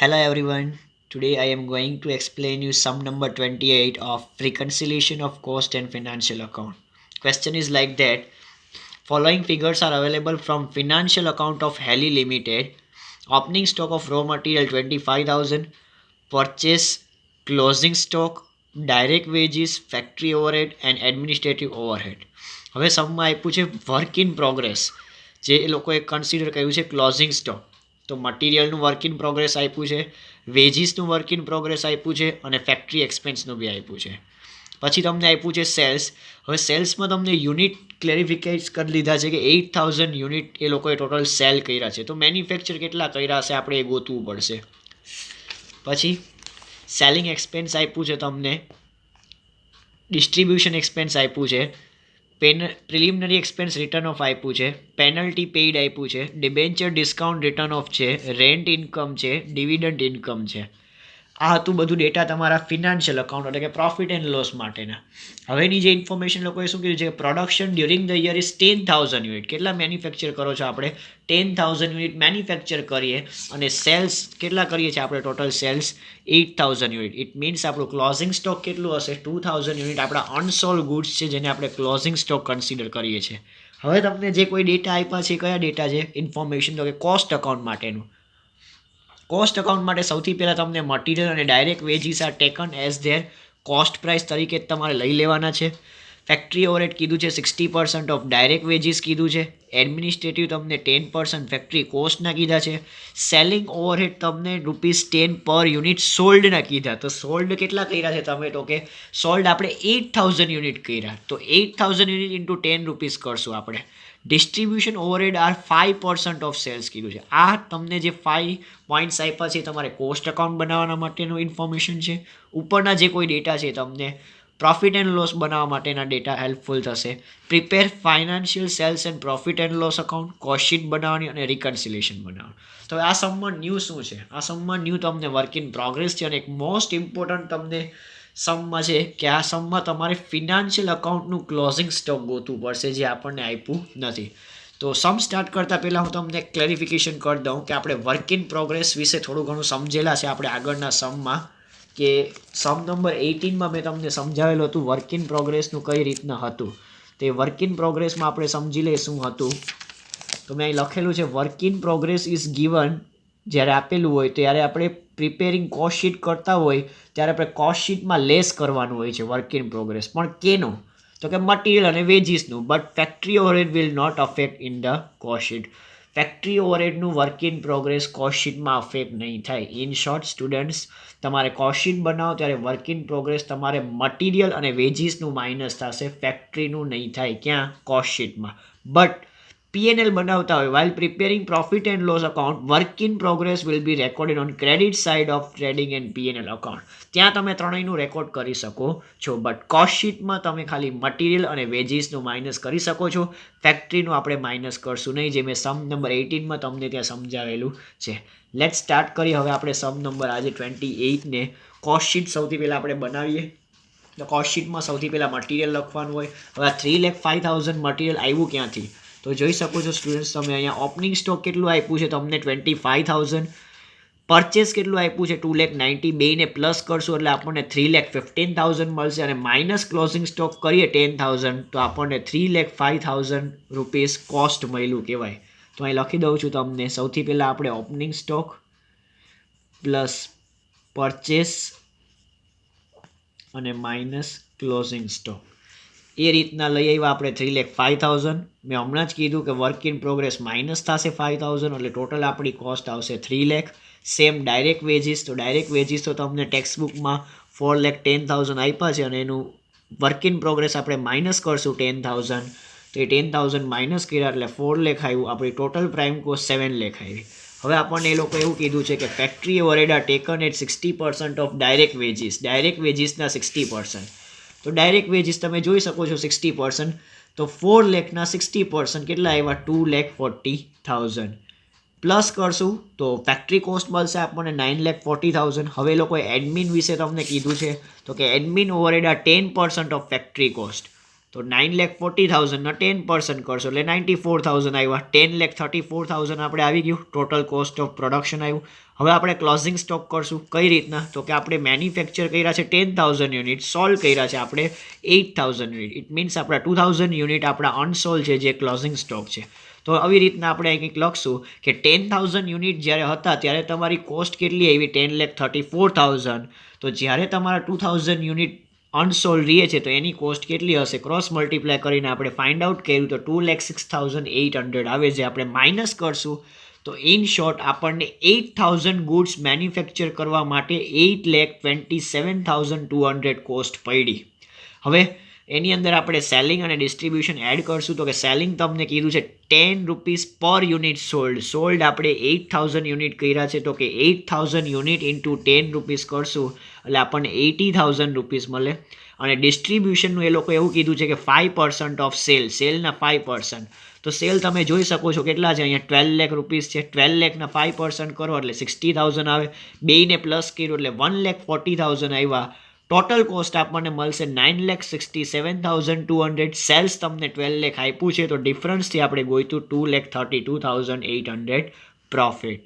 Hello everyone. Today I am going to explain you sum number 28 of reconciliation of cost and financial account. Question is like that. Following figures are available from financial account of Heli Limited. Opening stock of raw material 25,000. Purchase closing stock, direct wages, factory overhead and administrative overhead. હવે સમમાં આપ્યું છે work in progress જે એ લોકોએ consider કર્યું છે closing stock. તો મટીરિયલનું work in progress આપ્યું છે, વેજીસનું વર્ક ઇન પ્રોગ્રેસ આપ્યું છે અને ફેક્ટરી એક્સપેન્સનું બી આપ્યું છે. પછી તમને આપ્યું છે સેલ્સ. હવે સેલ્સમાં તમને યુનિટ ક્લેરિફિકેટ કરી લીધા છે કે 8,000 યુનિટ એ લોકોએ ટોટલ સેલ કર્યા છે. તો મેન્યુફેક્ચર કેટલા કર્યા હશે આપણે એ ગોતવું પડશે. પછી સેલિંગ એક્સપેન્સ આપ્યું છે તમને, ડિસ્ટ્રીબ્યુશન એક્સપેન્સ આપ્યું છે, પ્રિલિમિનરી એક્સપેન્સ રિટર્ન ઓફ આપ્યું છે, પેનલ્ટી પેઇડ આપ્યું છે, ડિબેન્ચર ડિસ્કાઉન્ટ રિટર્ન ઓફ છે, રેન્ટ ઇન્કમ છે, ડિવિડન્ડ ઇન્કમ છે. આ હતું બધું ડેટા તમારા ફિનાન્શિયલ અકાઉન્ટ એટલે કે પ્રોફિટ એન્ડ લોસ માટેના. હવેની જે ઇન્ફોર્મેશન લોકોએ શું કીધું છે, production during the year is 10,000 unit. કેટલા મેન્યુફેક્ચર કરો છો આપણે? 10,000 યુનિટ મેન્યુફેક્ચર કરીએ અને સેલ્સ કેટલા કરીએ છીએ આપણે? Total sales 8,000 unit. It means આપણું ક્લોઝિંગ સ્ટોક કેટલું હશે? 2,000 યુનિટ આપણા અનસોલ્ડ ગુડ્સ છે જેને આપણે ક્લોઝિંગ સ્ટોક કન્સિડર કરીએ છીએ. હવે તમને જે કોઈ ડેટા આપ્યા છે, કયા ડેટા છે ઇન્ફોર્મેશન? તો કે કોસ્ટ અકાઉન્ટ માટેનું. કોસ્ટ અકાઉન્ટ માટે સૌથી પહેલાં તમને મટીરિયલ અને direct wages are taken as their cost price તરીકે તમારે લઈ લેવાના છે. ફેક્ટરી ઓવરહેડ કીધું છે 60% ઓફ ડાયરેક્ટ વેજીસ કીધું છે. એડમિનિસ્ટ્રેટિવ તમને 10% ફેક્ટરી કોસ્ટના કીધા છે. સેલિંગ ઓવરહેડ તમને ₹10 પર યુનિટ સોલ્ડના કીધા. તો સોલ્ડ કેટલા કર્યા છે તમે? તો કે સોલ્ડ આપણે 8,000 યુનિટ કર્યા. તો 8,000 યુનિટ ઇન્ટુ ₹10 કરશું આપણે. Distribution overhead are 5% of sales કીધું છે. આ તમને જે 5 પોઈન્ટ્સ આપ્યા છે તમારે કોસ્ટ એકાઉન્ટ બનાવવા માટેનું ઇન્ફોર્મેશન છે. ઉપરના જે કોઈ ડેટા છે તમને પ્રોફિટ એન્ડ લોસ બનાવવા માટેના ડેટા હેલ્પફુલ થશે. Prepare financial cells and profit and loss account, cost sheet બનાવવાની અને રિકન્સિલેશન બનાવવાનું. તો આ સમમાં ન્યૂ શું છે? આ સમમાં ન્યૂ તમને વર્ક ઇન પ્રોગ્રેસ છે અને એક મોસ્ટ ઇમ્પોર્ટન્ટ તમને સમમાં છે કે આ સમમાં તમારે ફિનાન્શિયલ અકાઉન્ટનું ક્લોઝિંગ સ્ટોક ગોતવું પડશે જે આપણને આપ્યું નથી. તો સમ સ્ટાર્ટ કરતાં પહેલાં હું તમને ક્લેરિફિકેશન કરી દઉં કે આપણે વર્ક ઇન પ્રોગ્રેસ વિશે થોડું ઘણું સમજેલા છે આપણે આગળના સમમાં. કે સમ નંબર 18માં મેં તમને સમજાવેલું હતું વર્ક ઇન પ્રોગ્રેસનું કઈ રીતના હતું. તે વર્ક ઇન પ્રોગ્રેસમાં આપણે સમજી લઈએ શું હતું. તો મેં અહીં લખેલું છે work in progress is given. જ્યારે આપેલું હોય ત્યારે આપણે પ્રિપેરિંગ કોસ્ટ શીટ કરતા હોય ત્યારે આપણે કોસ્ટ શીટમાં લેસ કરવાનું હોય છે વર્ક ઇન પ્રોગ્રેસ. પણ કેનું? તો કે મટીરિયલ અને વેજીસનું. But factory overhead will not affect in the cost sheet. Factory ઓવરહેડનું વર્ક ઇન પ્રોગ્રેસ કોસ્ટ શીટમાં અફેક્ટ નહીં થાય. ઇન શોર્ટ સ્ટુડન્ટ્સ, તમારે કોસ્ટ શીટ બનાવો ત્યારે વર્ક ઇન પ્રોગ્રેસ તમારે મટીરિયલ અને વેજીસનું માઇનસ થશે, ફેક્ટરીનું નહીં થાય. ક્યાં? કોસ્ટ શીટમાં. બટ P&L બનાવતા હોય while preparing profit and loss account, work in progress will be recorded on credit side of trading and P&L account. ત્યાં તમે ત્રણેયનું રેકોર્ડ કરી શકો છો. બટ કોસ્ટ શીટમાં તમે ખાલી મટીરિયલ અને વેજીસનું માઇનસ કરી શકો છો, ફેક્ટરીનું આપણે માઇનસ કરશું નહીં, જે મેં સમ નંબર 18માં તમને ત્યાં સમજાવેલું છે. લેટ સ્ટાર્ટ કરીએ હવે આપણે સમ નંબર આજે 28ને. કોસ્ટ શીટ સૌથી પહેલાં આપણે બનાવીએ. તો કોસ્ટ શીટમાં સૌથી પહેલાં મટીરિયલ લખવાનું હોય. હવે 3,05,000 મટીરિયલ આવ્યું ક્યાંથી? તો જોઈ શકો છો સ્ટુડન્ટ્સ તમે અહીંયા ઓપનિંગ સ્ટોક કેટલું આપ્યું છે તમને 25,000. પરચેસ કેટલું આપ્યું છે 2,90,000. બેને પ્લસ કરશું એટલે આપણને 3,15,000 મળશે અને માઇનસ ક્લોઝિંગ સ્ટોક કરીએ 10,000 તો આપણને 3,05,000 રૂપીસ કોસ્ટ મળ્યું કહેવાય. તો અહીં લખી દઉં છું તમને. સૌથી પહેલાં આપણે ઓપનિંગ સ્ટોક પ્લસ પરચેસ અને માઇનસ ક્લોઝિંગ સ્ટોક એ રીતના લઈ આવ્યા આપણે 3,05,000. મેં હમણાં જ કીધું કે વર્ક ઇન પ્રોગ્રેસ માઇનસ થશે 5,000 એટલે ટોટલ આપણી કોસ્ટ આવશે 3,00,000. Same direct wages. તો ડાયરેક્ટ વેજીસ તો તમને ટેક્સ્ટ બુકમાં 4,10,000 આપ્યા છે અને એનું વર્ક ઇન પ્રોગ્રેસ આપણે માઇનસ કરશું 10,000. તો એ 10,000 માઇનસ કર્યા એટલે 4,00,000 આવ્યું. આપણી ટોટલ પ્રાઇમ કોસ્ટ 7,00,000 આવી. હવે આપણને એ લોકો એવું કીધું છે કે factory overhead are taken at 60% of direct wages. Direct વેજીસના 60%. તો ડાયરેક્ટ વેજીસ તમે જોઈ શકો છો 60%. તો 4,00,000ના 60% કેટલા આવ્યા? 2,40,000. પ્લસ કરશું તો ફેક્ટરી કોસ્ટ મળશે આપણને 9,40,000. હવે લોકોએ એડમિન વિશે તમને કીધું છે તો કે admin overhead are 10% of factory cost. તો 9,40,000 ના 10% કરશો એટલે 94,000 આવ્યા. 10,34,000 આપણે આવી ગયું. ટોટલ કોસ્ટ ઓફ પ્રોડક્શન આવ્યું. હવે આપણે ક્લોઝિંગ સ્ટોક કરશું. કઈ રીતના? તો કે આપણે મેન્યુફેક્ચર કર્યા છે 10,000 યુનિટ, સોલ્ડ કર્યા છે આપણે 8,000 યુનિટ. ઇટ મીન્સ આપણા 2,000 યુનિટ આપણા અનસોલ્ડ છે, જે ક્લોઝિંગ સ્ટોક છે. તો આવી રીતના આપણે કંઈક લખશું કે 10,000 યુનિટ જ્યારે હતા ત્યારે તમારી કોસ્ટ કેટલી આવી? 10,34,000. તો જ્યારે તમારા 2,000 યુનિટ અનસોલ્ડ રહે છે તો એની કોસ્ટ કેટલી હશે? ક્રોસ મલ્ટીપ્લાય કરીને આપણે ફાઇન્ડ આઉટ કર્યું તો 2,06,800 આવે, જે આપણે માઇનસ કરશું તો ઇન શોર્ટ આપણને 8,000 ગુડ્સ મેન્યુફેક્ચર કરવા માટે 8,27,200 કોસ્ટ પડી. હવે એની અંદર આપણે સેલિંગ અને ડિસ્ટ્રીબ્યુશન એડ કરશું. તો કે સેલિંગ તમને કીધું છે 10 રૂપીસ પર યુનિટ સોલ્ડ આપણે 8,000 યુનિટ કર્યા છે. તો કે 8,000 યુનિટ ઇન્ટુ 10 રૂપીસ કરશું એટલે આપણને 80,000 રૂપીસ મળે. અને ડિસ્ટ્રીબ્યુશનનું એ લોકો એવું કીધું છે કે 5% ઓફ સેલના 5%. તો સેલ તમે જોઈ શકો છો કેટલા છે અહીંયા? 12 લાખ રૂપીસ છે. 12 લાખના 5% કરો એટલે 60,000 આવે. બેયને પ્લસ કર્યું એટલે 1,40,000 આવ્યા. ટોટલ કોસ્ટ આપણને મળશે 9,67,200. સેલ્સ તમને 12 લાખ આપ્યું છે તો ડિફરન્સથી આપણે ગોઈતું 2,32,800 પ્રોફિટ.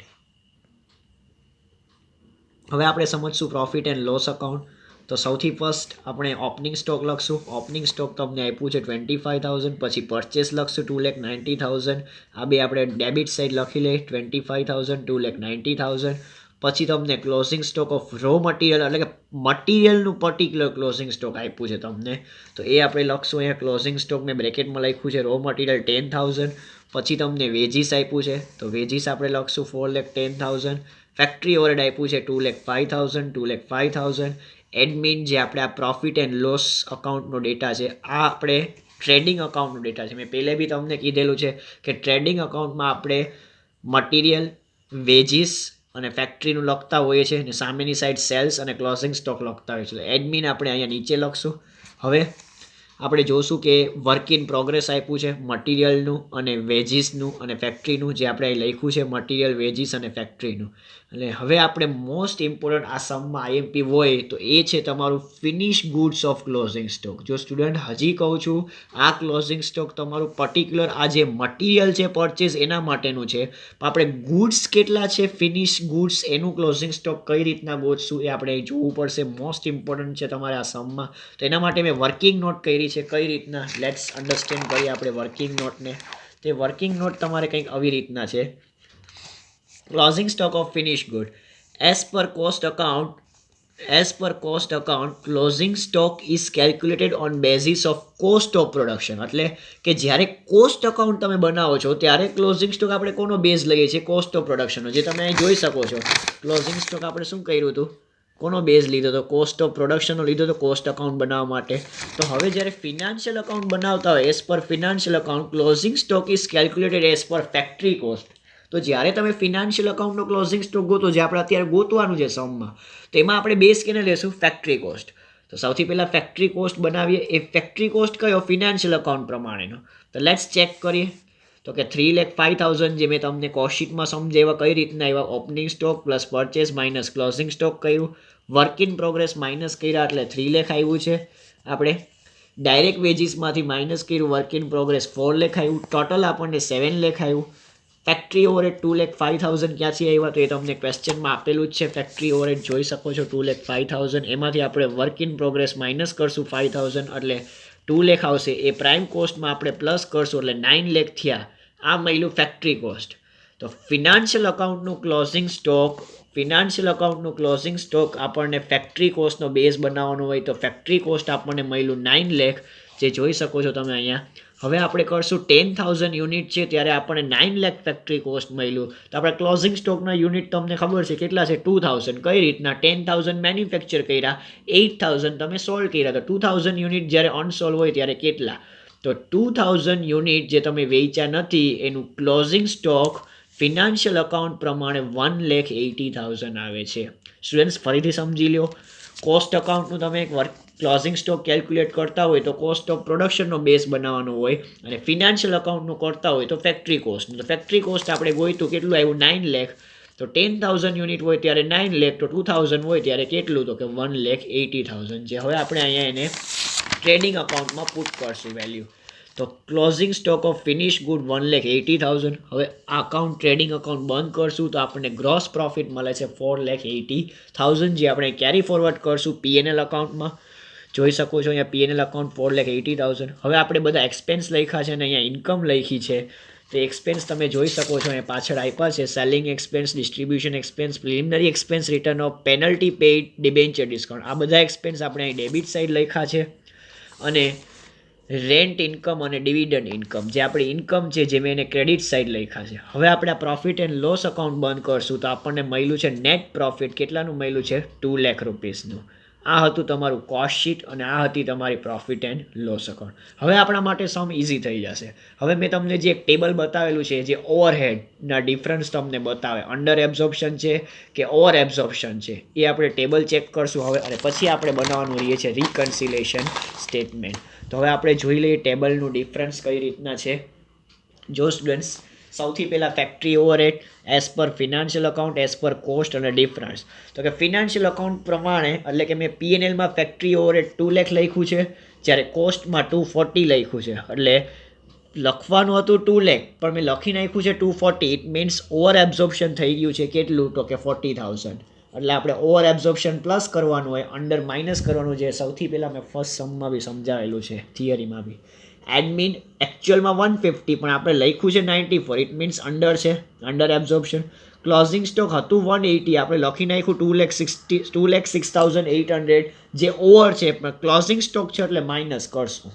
હવે આપણે સમજશું પ્રોફિટ એન્ડ લોસ અકાઉન્ટ. તો સૌથી ફર્સ્ટ આપણે ઓપનિંગ સ્ટોક લખશું. ઓપનિંગ સ્ટોક તમને આપ્યું છે 25,000. પછી પરચેસ લખશું 2,90,000. આ બે આપણે ડેબિટ સાઇડ લખી લઈએ 25,000 2,90,000. પછી તમને closing stock of raw material એટલે કે મટીરિયલનું પર્ટિક્યુલર ક્લોઝિંગ સ્ટોક આપ્યું છે તમને, તો એ આપણે લખશું અહીંયા. ક્લોઝિંગ સ્ટોક મેં બ્રેકેટમાં લખ્યું છે રો મટીરિયલ 10,000. પછી તમને વેજીસ આપ્યું છે તો વેજીસ આપણે લખશું 4,10,000. ફેક્ટરી ઓવરહેડ આપ્યું છે 2,05,000 2,05,000. એડમિન જે આપણે આ પ્રોફિટ એન્ડ લોસ અકાઉન્ટનો ડેટા છે, આ આપણે ટ્રેડિંગ અકાઉન્ટનો ડેટા છે. મેં પહેલે બી તમને કીધેલું છે કે ટ્રેડિંગ અકાઉન્ટમાં આપણે મટીરિયલ, વેજીસ અને ફેક્ટરીનું લખતા હોઈએ છીએ અને સામેની સાઈડ સેલ્સ અને ક્લોઝિંગ સ્ટોક લખતા હોઈએ છીએ. એડમિન આપણે અહીંયા નીચે લખશું. હવે આપણે જોશું કે વર્ક ઇન પ્રોગ્રેસ આપ્યું છે મટીરિયલનું અને વેજીસનું અને ફેક્ટરીનું, જે આપણે અહીં લખ્યું છે મટીરિયલ, વેજીસ અને ફેક્ટરીનું. એટલે હવે આપણે મોસ્ટ ઇમ્પોર્ટન્ટ આ સમમાં આઈએમપી હોય તો એ છે તમારું finish goods of closing stock. જો સ્ટુડન્ટ હજી કહું છું આ ક્લોઝિંગ સ્ટોક તમારું પર્ટિક્યુલર આ જે મટીરિયલ છે પરચેસ એના માટેનું છે, આપણે ગુડ્સ કેટલા છે ફિનિશ ગુડ્સ એનું ક્લોઝિંગ સ્ટોક કઈ રીતના ગોતશું એ આપણે જોવું પડશે. મોસ્ટ ઇમ્પોર્ટન્ટ છે તમારે આ સમમાં. તો એના માટે મેં વર્કિંગ નોટ કરી છે કઈ રીતના. લેટ્સ અન્ડરસ્ટેન્ડ કરીએ આપણે વર્કિંગ નોટને. તે વર્કિંગ નોટ તમારે કંઈક આવી રીતના છે. Closing stock of finish good as per cost account closing stock is calculated on basis of cost of production. એટલે કે જ્યારે કોસ્ટ અકાઉન્ટ તમે બનાવો છો ત્યારે ક્લોઝિંગ સ્ટોક આપણે કોનો બેઝ લઈએ છીએ? કોસ્ટ ઓફ પ્રોડક્શનનો. જે તમે અહીં જોઈ શકો છો ક્લોઝિંગ સ્ટોક આપણે શું કર્યું હતું? કોનો બેઝ લીધો હતો? કોસ્ટ ઓફ પ્રોડક્શનનો લીધો હતો કોસ્ટ અકાઉન્ટ બનાવવા માટે. તો હવે જ્યારે ફિનાન્શિયલ અકાઉન્ટ બનાવતા હોય as per financial account closing stock is calculated as per factory cost. તો જ્યારે તમે ફિનાન્શિયલ અકાઉન્ટનો ક્લોઝિંગ સ્ટોક ગોતો, જે આપણે અત્યારે ગોતવાનું છે સમમાં, તો એમાં આપણે બેઝ કેને લેશું? Factory cost. તો સૌથી પહેલાં ફેક્ટરી કોસ્ટ બનાવીએ. એ ફેક્ટરી કોસ્ટ કયો? ફિનાન્શિયલ અકાઉન્ટ પ્રમાણેનો. તો લેટ્સ ચેક કરીએ. તો કે 3,05,000 જે મેં તમને કોસ્ટશીટમાં સમજાવ્યા કઈ રીતના આવ્યા. Opening stock plus purchase minus closing stock કર્યું. વર્ક ઇન પ્રોગ્રેસ માઇનસ કર્યા એટલે 3 લાખ આવ્યું છે. આપણે ડાયરેક્ટ વેજીસમાંથી માઇનસ કર્યું વર્ક ઇન પ્રોગ્રેસ 4 લાખ આવ્યું. ટોટલ આપણને 7 લાખ આવ્યું. ફેક્ટરી ઓવરહેડ 2,05,000 ક્યાંથી આવ્યા? તો એ તમને ક્વેશ્ચનમાં આપેલું જ છે. ફેક્ટરી ઓવરહેડ જોઈ શકો છો 2,05,000. એમાંથી આપણે વર્ક ઇન પ્રોગ્રેસ માઇનસ કરશું 5,000 એટલે 2 લાખ આવશે. એ પ્રાઇમ કોસ્ટમાં આપણે પ્લસ કરશું એટલે 9 લાખ થયા. આ મળ્યું ફેક્ટરી કોસ્ટ. તો ફિનાન્શિયલ અકાઉન્ટનું ક્લોઝિંગ સ્ટોક આપણને ફેક્ટરી કોસ્ટનો બેઝ બનાવવાનો હોય તો ફેક્ટરી કોસ્ટ આપણને મળ્યું 9 લાખ, જે જોઈ શકો છો તમે અહીંયા. હવે આપણે કરશું 10,000 યુનિટ છે ત્યારે આપણને 9 લાખ ફેક્ટરી કોસ્ટ મળ્યું. તો આપણે ક્લોઝિંગ સ્ટોકના યુનિટ તમને ખબર છે કેટલા છે? 2,000. કઈ રીતના? 10,000 મેન્યુફેક્ચર કર્યા, 8,000 તમે સોલ્વ કર્યા. તો 2,000 યુનિટ જ્યારે અનસોલ્વ હોય ત્યારે કેટલા? તો 2,000 યુનિટ જે તમે વેચ્યા નથી એનું ક્લોઝિંગ સ્ટોક ફિનાન્શિયલ અકાઉન્ટ પ્રમાણે 1,80,000 આવે છે. સ્ટુડન્ટ્સ ફરીથી સમજી લો. કોસ્ટ અકાઉન્ટનું તમે એક ક્લોઝિંગ સ્ટોક કેલ્ક્યુલેટ કરતા હોય તો કોસ્ટ ઓફ પ્રોડક્શનનો બેઝ બનાવવાનો હોય અને ફિનાન્શિયલ અકાઉન્ટનું કરતા હોય તો ફેક્ટરી કોસ્ટ. તો ફેક્ટરી કોસ્ટ આપણે ગોઈતું કેટલું આવ્યું? 9 લાખ. તો 10,000 યુનિટ હોય ત્યારે 9 લાખ, તો 2,000 હોય ત્યારે કેટલું? તો કે 1,80,000. જે હવે આપણે અહીંયા એને ટ્રેડિંગ અકાઉન્ટમાં પુટ કરશું વેલ્યુ. તો closing stock of finish good 1,80,000. હવે આ અકાઉન્ટ ટ્રેડિંગ અકાઉન્ટ બંધ કરશું તો આપણને ગ્રોસ પ્રોફિટ મળે છે 4,80,000, જે આપણે કેરી ફોરવર્ડ કરશું પીએનએલ અકાઉન્ટમાં. જોઈ શકો છો અહીંયા પીએનએલ અકાઉન્ટ 4,80,000. હવે આપણે બધા એક્સપેન્સ લખ્યા છે અને અહીંયા ઇન્કમ લખી છે. તો એક્સપેન્સ તમે જોઈ શકો છો અહીંયા પાછળ આપ્યા છે. Selling expense, distribution expense, preliminary expense, return of, penalty paid, debenture discount. આ બધા એક્સપેન્સ આપણે અહીં ડેબિટ સાઇડ લખ્યા છે. અને રેન્ટ ઇન્કમ અને ડિવિડન્ડ ઇન્કમ જે આપણી ઇન્કમ છે જે મેં એને ક્રેડિટ સાઇડ લખ્યા છે. હવે આપણે આ પ્રોફિટ એન્ડ લોસ અકાઉન્ટ બંધ કરશું તો આપણને મળ્યું છે નેટ પ્રોફિટ. કેટલાનું મળ્યું છે? 2 લાખ રૂપીસનું. આ હતું તમારું કોસ્ટ શીટ અને આ હતી તમારી પ્રોફિટ એન્ડ લોસ અકાઉન્ટ. હવે આપણા માટે સમ ઇઝી થઈ જશે. હવે મેં તમને જે એક ટેબલ બતાવેલું છે જે ઓવરહેડના ડિફરન્સ તમને બતાવે, અંડર એબ્ઝોર્પ્શન છે કે ઓવર એબ્ઝોર્પ્શન છે, એ આપણે ટેબલ ચેક કરશું હવે. અને પછી આપણે બનાવવાનું રહીએ છીએ રિકન્સિલેશન સ્ટેટમેન્ટ. તો હવે આપણે જોઈ લઈએ ટેબલનું ડિફરન્સ કઈ રીતના છે. જો સ્ટુડન્ટ્સ, સૌથી પહેલાં factory overhead as per financial account as per cost અને ડિફરન્સ. તો કે ફિનાન્શિયલ અકાઉન્ટ પ્રમાણે એટલે કે મેં પીએનએલમાં ફેક્ટરી ઓવરહેડ 2 લાખ લખ્યું છે, જ્યારે કોસ્ટમાં 240 લખ્યું છે. એટલે લખવાનું હતું 2 લાખ પણ મેં લખી નાખ્યું છે 240. ઇટ મીન્સ ઓવર એબ્ઝોર્પ્શન થઈ ગયું છે. કેટલું? તો કે 40,000. એટલે આપણે ઓવર એબ્ઝોર્પ્શન પ્લસ કરવાનું હોય, અંડર માઇનસ કરવાનું, જે સૌથી પહેલાં મેં ફર્સ્ટ સમમાં બી સમજાવેલું છે, થિયરીમાં બી. એડમિન એકચ્યુઅલમાં 150 પણ આપણે લખ્યું છે 94. ઇટ મીન્સ અંડર છે, અંડર એબ્ઝોર્પ્શન. ક્લોઝિંગ સ્ટોક હતું 180, આપણે લખી નાખ્યું 2,06,800, જે ઓવર છે પણ ક્લોઝિંગ સ્ટોક છે એટલે માઇનસ કરશું.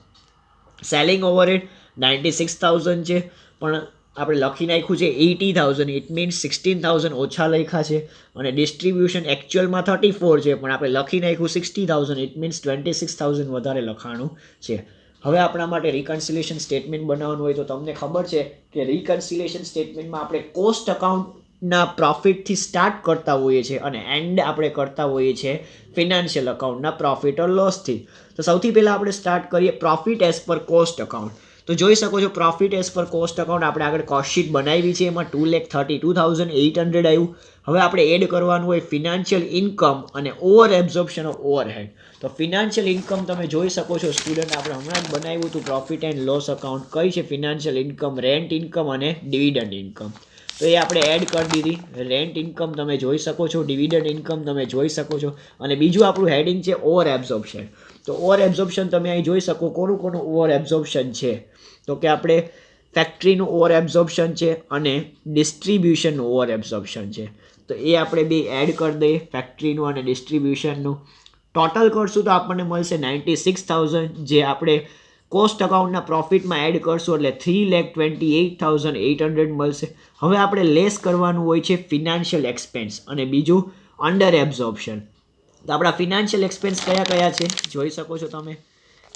સેલિંગ ઓવરહેડ 96,000 છે પણ આપણે લખી નાખ્યું છે 80,000. ઇટ મીન્સ 16,000 ઓછા લખ્યા છે. અને ડિસ્ટ્રીબ્યુશન એકચ્યુઅલમાં 34 છે પણ આપણે લખી નાખ્યું 60,000. ઇટ મીન્સ 26,000 વધારે લખાણું છે. હવે આપણા માટે રિકન્સિલેશન સ્ટેટમેન્ટ બનાવવાનું હોય તો તમને ખબર છે કે રિકન્સિલેશન સ્ટેટમેન્ટમાં આપણે કોસ્ટ અકાઉન્ટના પ્રોફિટથી સ્ટાર્ટ કરતા હોઈએ છીએ અને એન્ડ આપણે કરતા હોઈએ છીએ ફિનાન્શિયલ અકાઉન્ટના પ્રોફિટ ઓર લોસથી. તો સૌથી પહેલાં આપણે સ્ટાર્ટ કરીએ profit as per cost account. તો જોઈ શકો છો profit as per cost account આપણે આગળ કોસ્ટ શીટ બનાવી છે, એમાં 2,32,800 આવ્યું. હવે આપણે એડ કરવાનું હોય ફિનાન્શિયલ ઇન્કમ અને ઓવર એબ્ઝોર્પ્શન ઓફ ઓવરહેડ. તો ફિનાન્શિયલ ઇન્કમ તમે જોઈ શકો છો સ્ટુડન્ટ, આપણે હમણાં જ બનાવ્યું હતું પ્રોફિટ એન્ડ લોસ અકાઉન્ટ. કઈ છે ફિનાન્શિયલ ઇન્કમ? રેન્ટ ઇન્કમ અને ડિવિડન્ડ ઇન્કમ. તો એ આપણે એડ કરી દીધી. રેન્ટ ઇન્કમ તમે જોઈ શકો છો, ડિવિડન્ડ ઇન્કમ તમે જોઈ શકો છો. અને બીજું આપણું હેડિંગ છે ઓવર એબ્ઝોર્પ્શન. તો ઓવર એબ્ઝોર્પ્શન તમે અહીં જોઈ શકો કોનું ઓવર એબ્ઝોર્પ્શન છે. તો કે આપણે ફેક્ટરીનું ઓવર એબ્ઝોર્પ્શન છે અને ડિસ્ટ્રીબ્યુશનનું ઓવર એબ્ઝોર્પ્શન છે. તો એ આપણે બે એડ કરી દઈએ, ફેક્ટરીનું અને ડિસ્ટ્રીબ્યુશનનું. ટોટલ કરશું તો આપણને મળશે 96,000, જે આપણે કોસ્ટ અકાઉન્ટના પ્રોફિટમાં એડ કરશું એટલે 3,28,800 મળશે. હવે આપણે લેસ કરવાનું હોય છે ફિનાન્શિયલ એક્સપેન્સ અને બીજું અંડર એબ્ઝોર્પ્શન. તો આપણા ફિનાન્શિયલ એક્સપેન્સ કયા કયા છે જોઈ શકો છો તમે.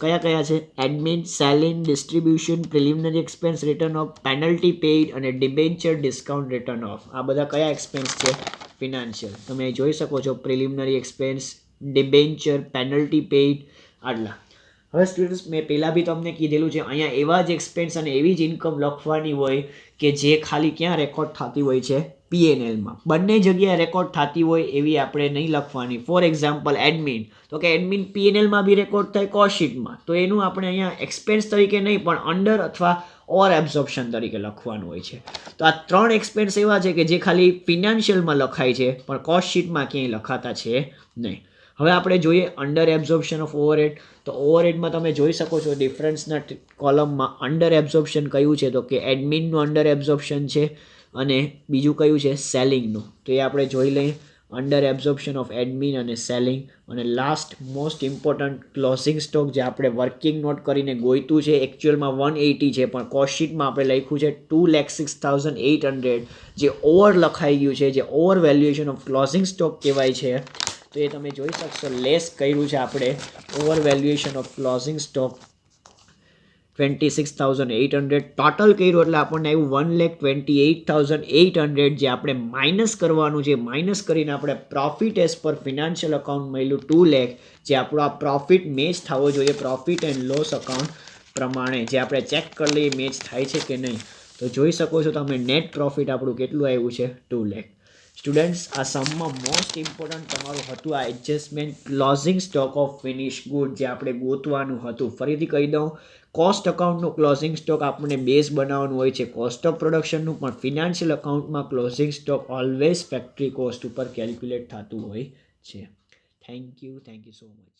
કયા કયા છે? Admin, selling, distribution, preliminary expense, return of, penalty paid અને ડિબેન્ચર ડિસ્કાઉન્ટ રિટર્ન ઓફ. આ બધા કયા એક્સપેન્સ છે? ફિનાન્શિયલ. તમે જોઈ શકો છો preliminary expense, debenture, penalty paid, આટલા. હવે સ્ટુડન્ટ્સ મેં પહેલાં બી તમને કીધેલું છે અહીંયા એવા જ એક્સપેન્સ અને એવી જ ઇન્કમ લખવાની હોય કે જે ખાલી ક્યાં રેકોર્ડ થતી હોય છે? પીએનએલમાં. બંને જગ્યાએ રેકોર્ડ થતી હોય એવી આપણે નહીં લખવાની. ફોર એક્ઝામ્પલ એડમિન, તો કે એડમિન પીએનએલમાં બી રેકોર્ડ થાય કોસ્ટ શીટમાં, તો એનું આપણે અહીંયા એક્સપેન્સ તરીકે નહીં પણ અંડર અથવા ઓર એબ્ઝોર્પ્શન તરીકે લખવાનું હોય છે. તો આ 3 એક્સપેન્સ એવા છે કે જે ખાલી ફિનાન્શિયલમાં લખાય છે પણ કોસ્ટ શીટમાં ક્યાંય લખાતા છે નહીં. હવે આપણે જોઈએ અંડર એબ્ઝોર્પ્શન ઓફ ઓવરહેડ. તો ઓવરહેડમાં તમે જોઈ શકો છો ડિફરન્સના કોલમમાં અંડર એબ્ઝોર્પ્શન કયું છે? તો કે એડમિનનું અંડર એબ્ઝોર્પ્શન છે અને બીજું કયું છે? સેલિંગનું. તો એ આપણે જોઈ લઈએ અંડર એબ્ઝોર્પ્શન ઓફ એડમિન અને સેલિંગ. અને last most important closing stock, જે આપણે વર્કિંગ નોટ કરીને ગોઈતું છે. એકચ્યુઅલમાં 180 છે પણ કોસ્ટ શીટમાં આપણે લખ્યું છે 2,06,800, જે ઓવર લખાઈ ગયું છે, જે over valuation of closing stock કહેવાય છે. તો એ તમે જોઈ શકશો લેસ કર્યું છે આપણે over valuation of closing stock 26,800. Total કર્યું એટલે આપણને આવ્યું 1,28,800, જે આપણે માઇનસ કરવાનું છે. માઇનસ કરીને આપણે profit as per financial account મળ્યું 2 લાખ, જે આપણો આ પ્રોફિટ મેચ થવો જોઈએ પ્રોફિટ એન્ડ લોસ અકાઉન્ટ પ્રમાણે, જે આપણે ચેક કરી લઈએ મેચ થાય છે કે નહીં. તો જોઈ શકો છો તમે નેટ પ્રોફિટ આપણું કેટલું આવ્યું છે? 2 લાખ. સ્ટુડન્ટ્સ આ સમમાં મોસ્ટ ઇમ્પોર્ટન્ટ તમારું હતું આ adjustment closing stock of finish good જે આપણે ગોતવાનું હતું. ફરીથી કહી દઉં, કોસ્ટ અકાઉન્ટનું ક્લોઝિંગ સ્ટોક આપણને બેઝ બનાવવાનું હોય છે કોસ્ટ ઓફ પ્રોડક્શનનું, પણ ફિનાન્શિયલ અકાઉન્ટમાં closing stock always factory cost ઉપર કેલ્ક્યુલેટ થતું હોય છે. Thank you so much.